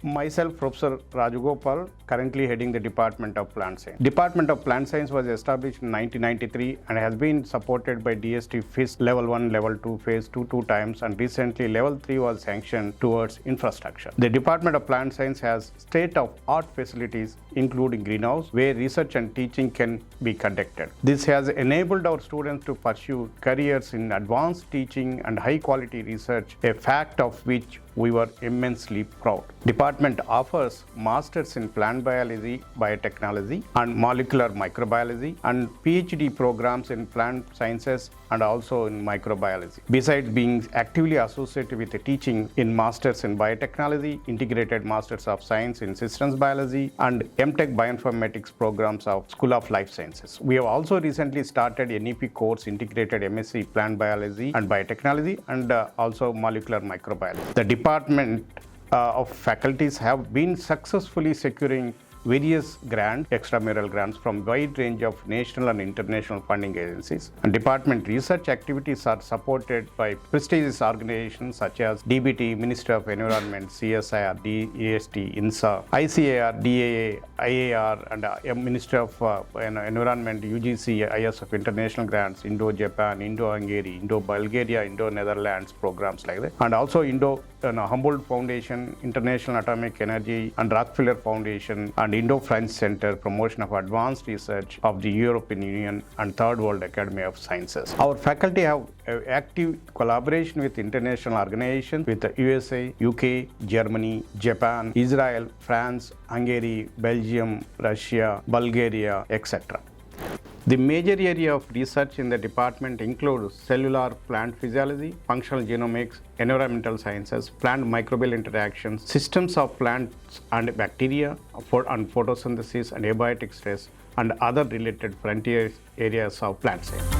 Myself, Professor Rajagopal, currently heading the Department of Plant Science. Department of Plant Science was established in 1993 and has been supported by DST-FIST Level 1, Level 2, Phase 2 two times, and recently Level 3 was sanctioned towards infrastructure. The Department of Plant Science has state-of-art facilities including greenhouse where research and teaching can be conducted. This has enabled our students to pursue careers in advanced teaching and high-quality research, a fact of which we were immensely proud. Department offers masters in plant biology, biotechnology and molecular microbiology and PhD programs in plant sciences and also in microbiology. Besides being actively associated with the teaching in masters in biotechnology, integrated masters of science in systems biology and MTech bioinformatics programs of School of Life Sciences. We have also recently started a NEP course integrated MSc plant biology and biotechnology and also molecular microbiology. The Department of faculties have been successfully securing various grants, extramural grants from wide range of national and international funding agencies. And department research activities are supported by prestigious organizations such as DBT, Ministry of Environment, CSIR, DST, INSA, ICAR, DAA, IAR, and Ministry of Environment, UGC-ISF international grants, Indo-Japan, Indo-Hungary, Indo-Bulgaria, Indo-Netherlands programs like that. And also Humboldt Foundation, International Atomic Energy, and Rockefeller Foundation, and Indo-French Center Promotion of Advanced Research of the European Union and Third World Academy of Sciences. Our faculty have active collaboration with international organizations with the USA, UK, Germany, Japan, Israel, France, Hungary, Belgium, Russia, Bulgaria, etc. The major area of research in the department includes cellular plant physiology, functional genomics, environmental sciences, plant microbial interactions, systems of plants and bacteria, and photosynthesis and abiotic stress, and other related frontier areas of plant science.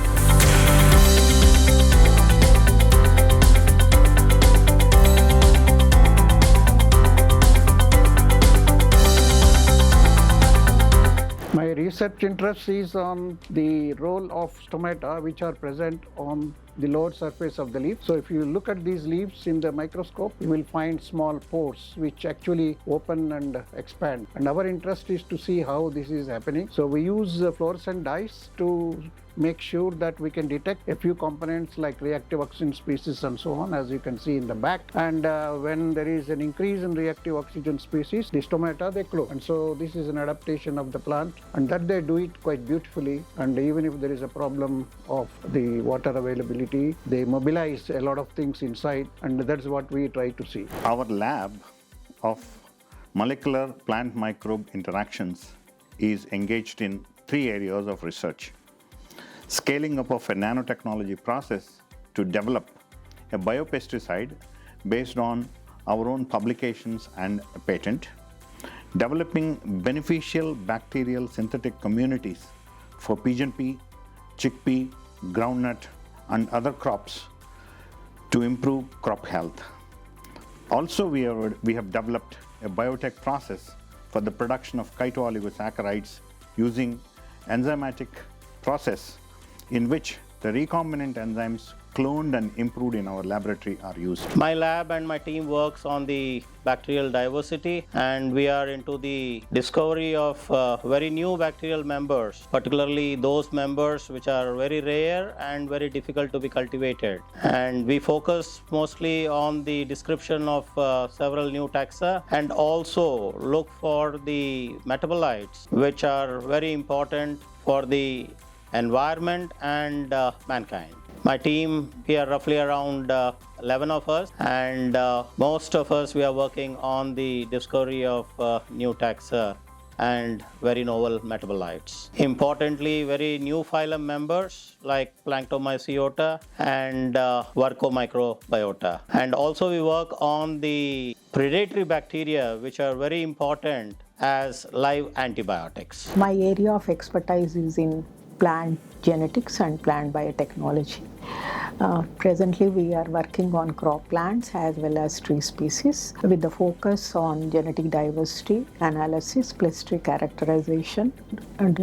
My research interest is on the role of stomata which are present on the lower surface of the leaf. So if you look at these leaves in the microscope, you will find small pores which actually open and expand. And our interest is to see how this is happening. So we use fluorescent dyes to make sure that we can detect a few components like reactive oxygen species and so on, as you can see in the back. And when there is an increase in reactive oxygen species, the stomata, they close. And so this is an adaptation of the plant, and that they do it quite beautifully. And even if there is a problem of the water availability, they mobilize a lot of things inside, and that's what we try to see. Our lab of molecular plant microbe interactions is engaged in 3 areas of research. Scaling up of a nanotechnology process to develop a biopesticide based on our own publications and a patent, developing beneficial bacterial synthetic communities for pigeon pea, chickpea, groundnut, and other crops to improve crop health. Also, we have developed a biotech process for the production of phytooligosaccharides using enzymatic process in which the recombinant enzymes cloned and improved in our laboratory are used. My lab and my team works on the bacterial diversity, and we are into the discovery of very new bacterial members, particularly those members which are very rare and very difficult to be cultivated. And we focus mostly on the description of several new taxa, and also look for the metabolites which are very important for the environment and mankind. My team, we are roughly around 11 of us, and most of us, we are working on the discovery of new taxa and very novel metabolites. Importantly, very new phylum members like Planktomyciota and Vercomicrobiota. And also we work on the predatory bacteria which are very important as live antibiotics. My area of expertise is in plant genetics and plant biotechnology. Presently, we are working on crop plants as well as tree species with the focus on genetic diversity analysis, plus tree characterization,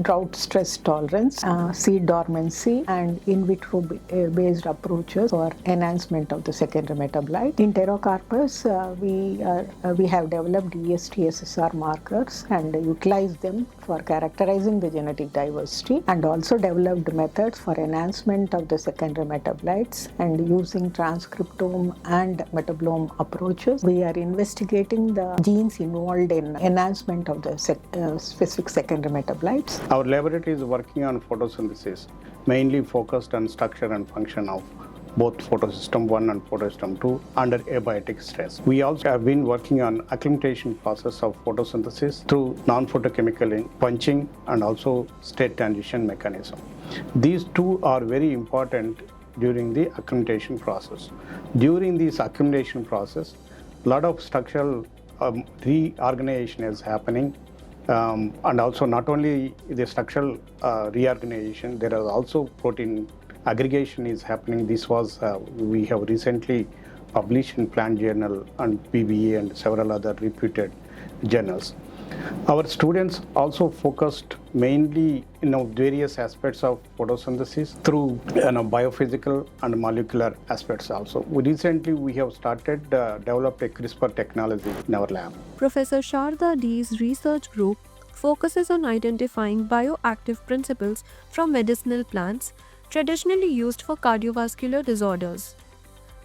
drought stress tolerance, seed dormancy, and in vitro based approaches for enhancement of the secondary metabolite. In Pterocarpus, we have developed DST-SSR markers and utilized them for characterizing the genetic diversity, and also developed methods for enhancement of the secondary metabolites and using transcriptome and metabolome approaches. We are investigating the genes involved in enhancement of the specific secondary metabolites. Our laboratory is working on photosynthesis, mainly focused on structure and function of both photosystem 1 and photosystem 2 under abiotic stress. We also have been working on acclimatization process of photosynthesis through non-photochemical punching and also state transition mechanism. These two are very important during the acclimatization process. During this acclimatization process, a lot of structural reorganization is happening, and also not only the structural reorganization, there is also protein aggregation is happening. This was we have recently published in Plant Journal and PBA and several other reputed journals. Our students also focused mainly various aspects of photosynthesis through biophysical and molecular aspects also. Recently we have started develop a CRISPR technology in our lab. Professor Sharda D's research group focuses on identifying bioactive principles from medicinal plants traditionally used for cardiovascular disorders.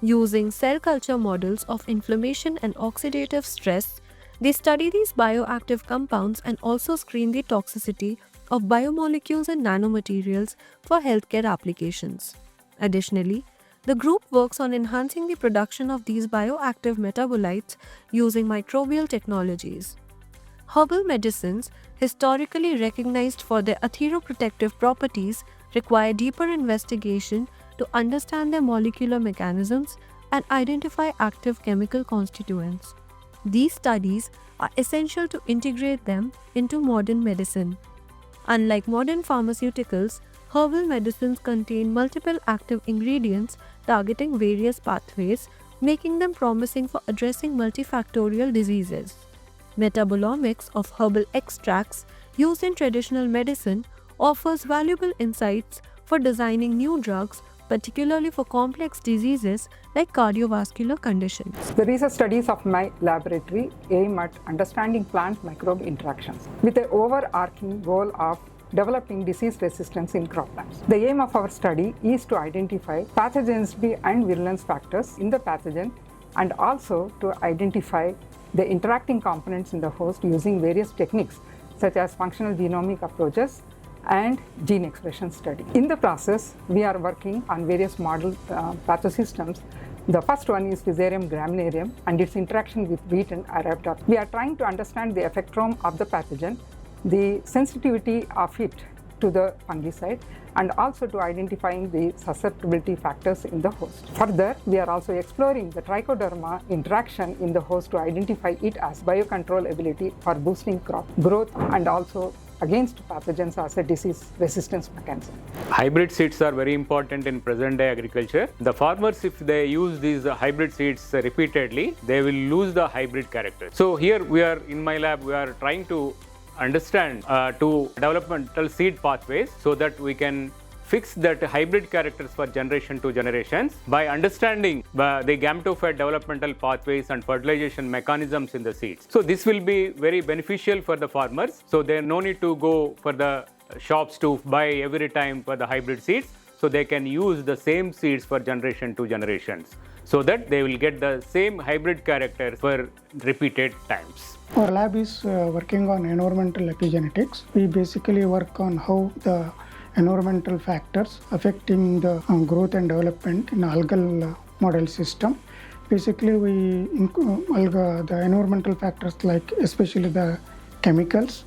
Using cell culture models of inflammation and oxidative stress, they study these bioactive compounds and also screen the toxicity of biomolecules and nanomaterials for healthcare applications. Additionally, the group works on enhancing the production of these bioactive metabolites using microbial technologies. Herbal medicines, historically recognized for their atheroprotective properties, require deeper investigation to understand their molecular mechanisms and identify active chemical constituents. These studies are essential to integrate them into modern medicine. Unlike modern pharmaceuticals, herbal medicines contain multiple active ingredients targeting various pathways, making them promising for addressing multifactorial diseases. Metabolomics of herbal extracts used in traditional medicine offers valuable insights for designing new drugs, particularly for complex diseases like cardiovascular conditions. The research studies of my laboratory aim at understanding plant-microbe interactions with the overarching goal of developing disease resistance in crop plants. The aim of our study is to identify pathogenicity and virulence factors in the pathogen and also to identify the interacting components in the host using various techniques such as functional genomic approaches and gene expression study. In the process, we are working on various model pathosystems. The first one is Fusarium graminearum and its interaction with wheat and Arabidopsis. We are trying to understand the effectome of the pathogen, the sensitivity of it to the fungicide, and also to identifying the susceptibility factors in the host. Further, we are also exploring the trichoderma interaction in the host to identify it as biocontrol ability for boosting crop growth and also against pathogens as a disease resistance mechanism. Hybrid seeds are very important in present day agriculture. The farmers, if they use these hybrid seeds repeatedly, they will lose the hybrid character. So here we are in my lab, we are trying to understand to developmental seed pathways so that we can fix that hybrid characters for generation to generations by understanding the gametophyte developmental pathways and fertilization mechanisms in the seeds. So this will be very beneficial for the farmers. So there no need to go for the shops to buy every time for the hybrid seeds. So they can use the same seeds for generation to generations so that they will get the same hybrid character for repeated times. Our lab is working on environmental epigenetics. We basically work on how the environmental factors affecting the growth and development in algal model system. Basically, the environmental factors like especially the chemicals,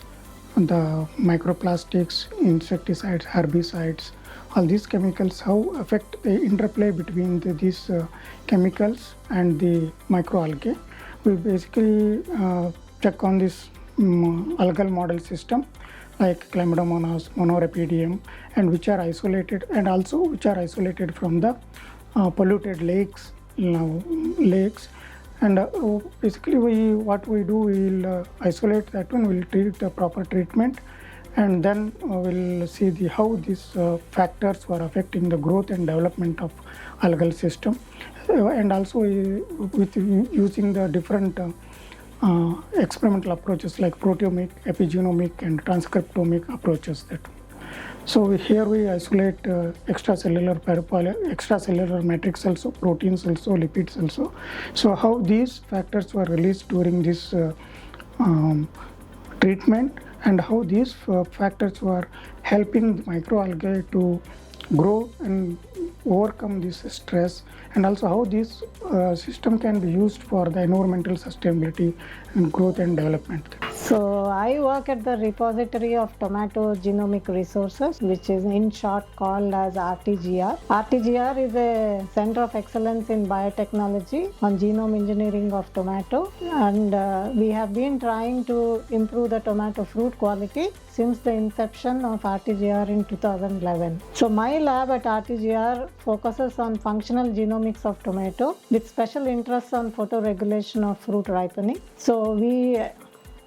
the microplastics, insecticides, herbicides, all these chemicals, how affect the interplay between these chemicals and the microalgae. We basically check on this algal model system like Chlamydomonas, Monorepidium, and which are isolated, and also which are isolated from the polluted lakes, and basically what we do, we'll isolate that one, we'll treat the proper treatment, and then we'll see how these factors were affecting the growth and development of algal system, and also with using the different experimental approaches like proteomic, epigenomic, and transcriptomic approaches. So here we isolate extracellular matrix also, proteins also, lipids also. So how these factors were released during this treatment, and how these factors were helping the microalgae to grow and overcome this stress, and also how this system can be used for the environmental sustainability and growth and development. So I work at the repository of tomato genomic resources, which is in short called as RTGR. RTGR is a center of excellence in biotechnology on genome engineering of tomato, and we have been trying to improve the tomato fruit quality since the inception of RTGR in 2011. So my lab at RTGR focuses on functional genomics of tomato with special interest on photoregulation of fruit ripening. So we,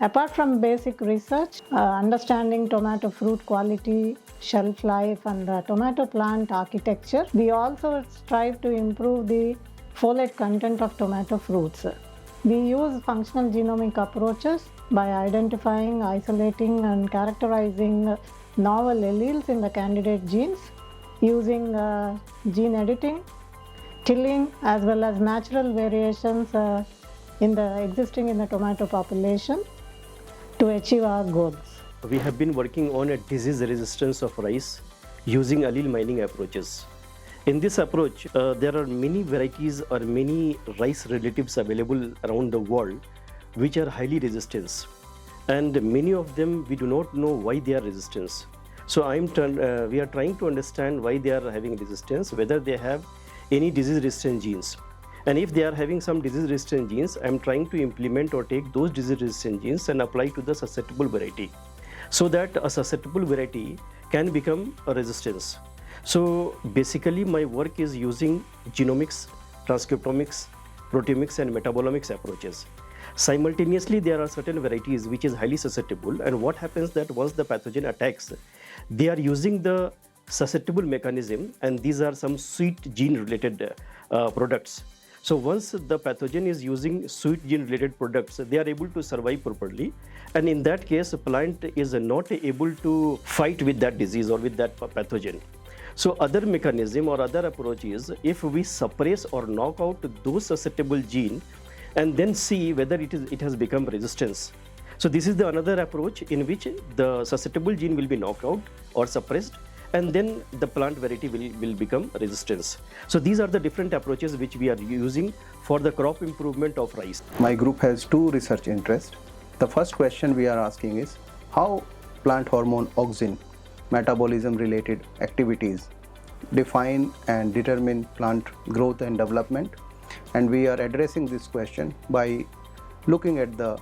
apart from basic research, understanding tomato fruit quality, shelf life, and the tomato plant architecture, we also strive to improve the folate content of tomato fruits. We use functional genomic approaches by identifying, isolating, and characterizing novel alleles in the candidate genes using gene editing, tilling, as well as natural variations existing in the tomato population to achieve our goals. We have been working on a disease resistance of rice using allele mining approaches. In this approach, there are many varieties or many rice relatives available around the world which are highly resistant, and many of them we do not know why they are resistant. So we are trying to understand why they are having resistance, whether they have any disease resistant genes. And if they are having some disease resistant genes, I am trying to implement or take those disease resistant genes and apply to the susceptible variety, so that a susceptible variety can become a resistance. So basically my work is using genomics, transcriptomics, proteomics, and metabolomics approaches. Simultaneously, there are certain varieties which is highly susceptible, and what happens that once the pathogen attacks, they are using the susceptible mechanism, and these are some sweet gene related products. So once the pathogen is using sweet gene related products, they are able to survive properly, and in that case a plant is not able to fight with that disease or with that pathogen. So other mechanism or other approach is, if we suppress or knock out those susceptible gene and then see whether it has become resistance. So this is the another approach in which the susceptible gene will be knocked out or suppressed, and then the plant variety will become resistance. So these are the different approaches which we are using for the crop improvement of rice. My group has two research interests. The first question we are asking is how plant hormone auxin metabolism related activities define and determine plant growth and development, and we are addressing this question by looking at the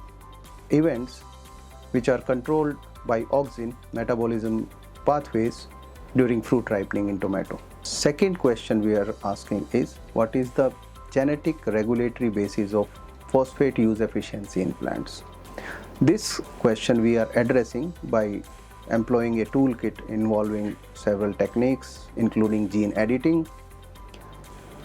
events which are controlled by auxin metabolism pathways during fruit ripening in tomato. Second question we are asking is, what is the genetic regulatory basis of phosphate use efficiency in plants? This question we are addressing by employing a toolkit involving several techniques, including gene editing,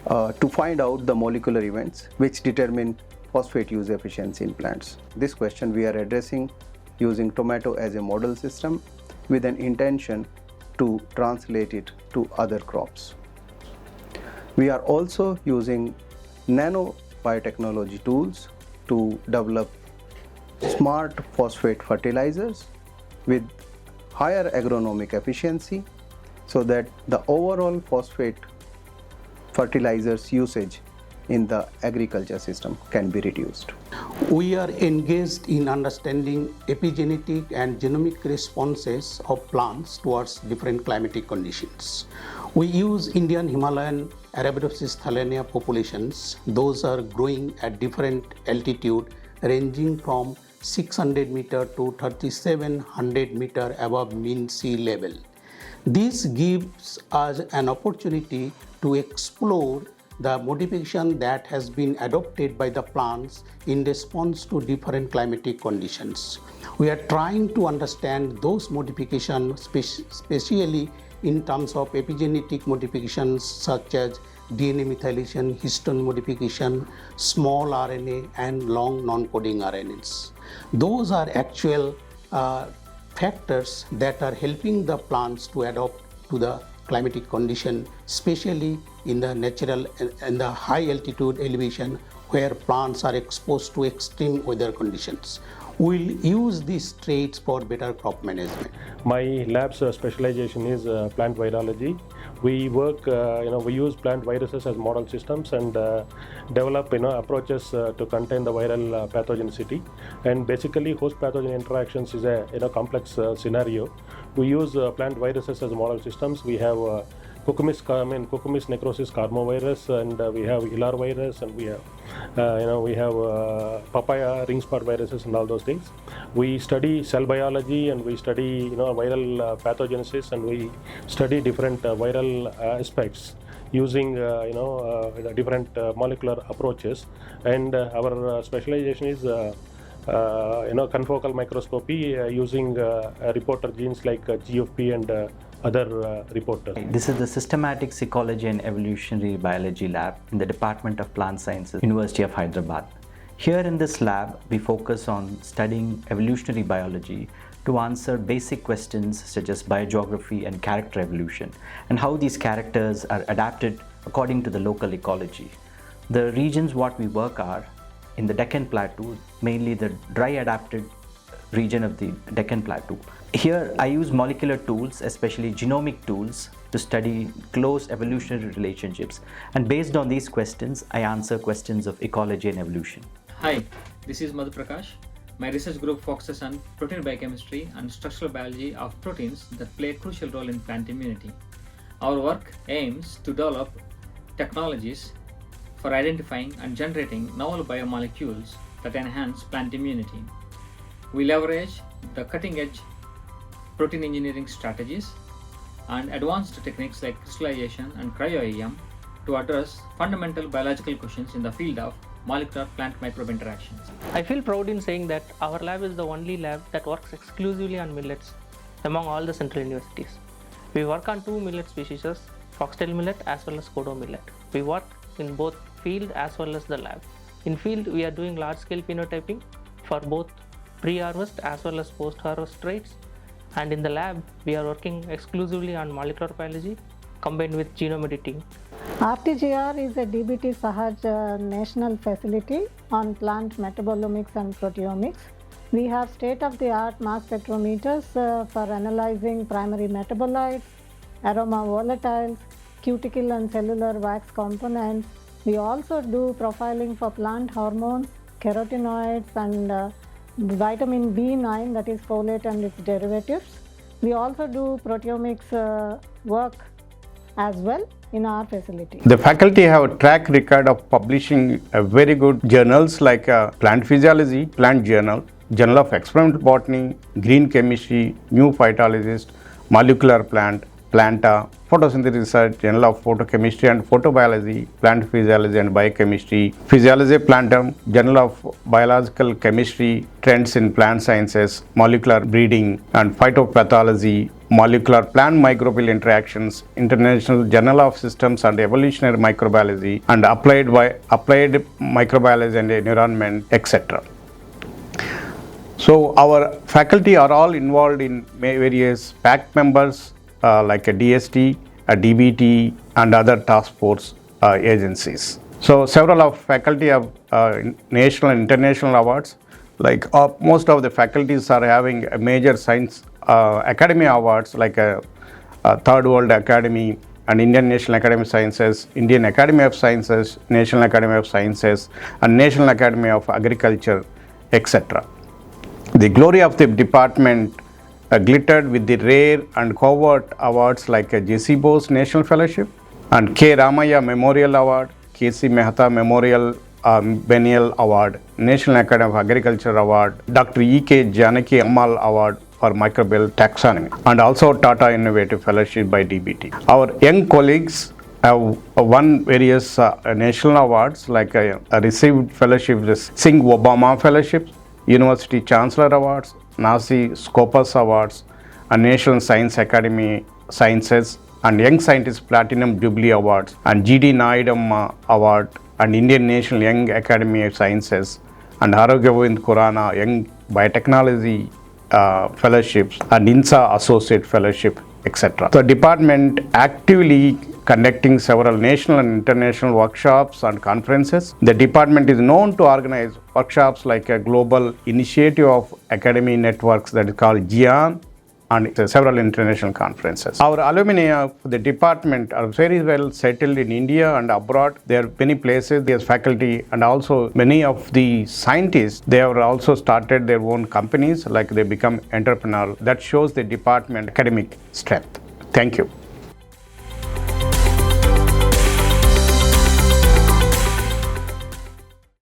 to find out the molecular events which determine phosphate use efficiency in plants. This question we are addressing using tomato as a model system with an intention to translate it to other crops. We are also using nano biotechnology tools to develop smart phosphate fertilizers with higher agronomic efficiency, so that the overall phosphate fertilizers usage in the agriculture system can be reduced. We are engaged in understanding epigenetic and genomic responses of plants towards different climatic conditions. We use Indian Himalayan Arabidopsis thaliana populations. Those are growing at different altitude ranging from 600 meter to 3700 meter above mean sea level. This gives us an opportunity to explore the modification that has been adopted by the plants in response to different climatic conditions. We are trying to understand those modifications, especially in terms of epigenetic modifications such as DNA methylation, histone modification, small RNA, and long non-coding RNAs. Those are actual factors that are helping the plants to adapt to the climatic condition, especially in the natural and the high altitude elevation where plants are exposed to extreme weather conditions. We'll use these traits for better crop management. My lab's specialization is plant virology. We work, we use plant viruses as model systems and develop, approaches to contain the viral pathogenicity. And basically, host pathogen interactions is a complex scenario. We use plant viruses as model systems. We have Cucumis necrosis carmovirus, and we have Ilar virus, and we have papaya ring spot viruses, and all those things. We study cell biology, and we study viral pathogenesis, and we study different viral aspects using different molecular approaches. And our specialization is confocal microscopy using reporter genes like GFP and other reporters. This is the Systematic Ecology and Evolutionary Biology Lab in the Department of Plant Sciences, University of Hyderabad. Here in this lab, we focus on studying evolutionary biology to answer basic questions such as biogeography and character evolution, and how these characters are adapted according to the local ecology. The regions what we work are in the Deccan Plateau, mainly the dry adapted region of the Deccan Plateau. Here I use molecular tools, especially genomic tools, to study close evolutionary relationships, and based on these questions I answer questions of ecology and evolution. Hi, this is Madhu Prakash. My research group focuses on protein biochemistry and structural biology of proteins that play a crucial role in plant immunity. Our work aims to develop technologies for identifying and generating novel biomolecules that enhance plant immunity. We leverage the cutting-edge protein engineering strategies and advanced techniques like crystallization and cryo-EM to address fundamental biological questions in the field of molecular plant microbe interactions. I feel proud in saying that our lab is the only lab that works exclusively on millets among all the central universities. We work on 2 millet species, foxtail millet as well as kodo millet. We work in both field as well as the lab. In field, we are doing large-scale phenotyping for both pre-harvest as well as post-harvest traits, and in the lab, we are working exclusively on molecular biology combined with genome editing. RTGR is a DBT Sahaj national facility on plant metabolomics and proteomics. We have state-of-the-art mass spectrometers for analyzing primary metabolites, aroma volatiles, cuticle and cellular wax components. We also do profiling for plant hormones, carotenoids, and vitamin B9, that is folate and its derivatives. We also do proteomics work as well in our facility. The faculty have a track record of publishing very good journals like Plant Physiology, Plant Journal, Journal of Experimental Botany, Green Chemistry, New Phytologist, Molecular Plant, Planta, Photosynthesis Research, Journal of Photochemistry and Photobiology, Plant Physiology and Biochemistry, Physiology Plantum, Journal of Biological Chemistry, Trends in Plant Sciences, Molecular Breeding and Phytopathology, Molecular Plant Microbial Interactions, International Journal of Systems and Evolutionary Microbiology, and Applied Microbiology and Environment, etc. So our faculty are all involved in various PAC members like a DST, a DBT, and other task force agencies. So several of faculty have national and international awards. Like most of the faculties are having a major science academy awards like a Third World Academy and Indian National Academy of Sciences, Indian Academy of Sciences, National Academy of Sciences, and National Academy of Agriculture, etc. The glory of the department glittered with the rare and covert awards like a J.C. Bose National Fellowship and K. Ramaya Memorial Award, K.C. Mehta Memorial Biennial Award, National Academy of Agriculture Award, Dr. E.K. Janaki Ammal Award for Microbial Taxonomy, and also Tata Innovative Fellowship by DBT. Our young colleagues have won various national awards, like received fellowships, Singh Obama Fellowships, University Chancellor Awards, NASI Scopus Awards, and National Science Academy Sciences, and Young Scientist Platinum Jubilee Awards, and G.D. Naidam Award, and Indian National Young Academy of Sciences, and Arogya Govind Khurana Young Biotechnology Fellowships, and INSA Associate Fellowship, etc. The department actively conducting several national and international workshops and conferences. The department is known to organize workshops like a global initiative of academy networks that is called GIAN, and several international conferences. Our alumni of the department are very well settled in India and abroad. There are many places, there's faculty, and also many of the scientists, they have also started their own companies, like they become entrepreneurs. That shows the department academic strength. Thank you.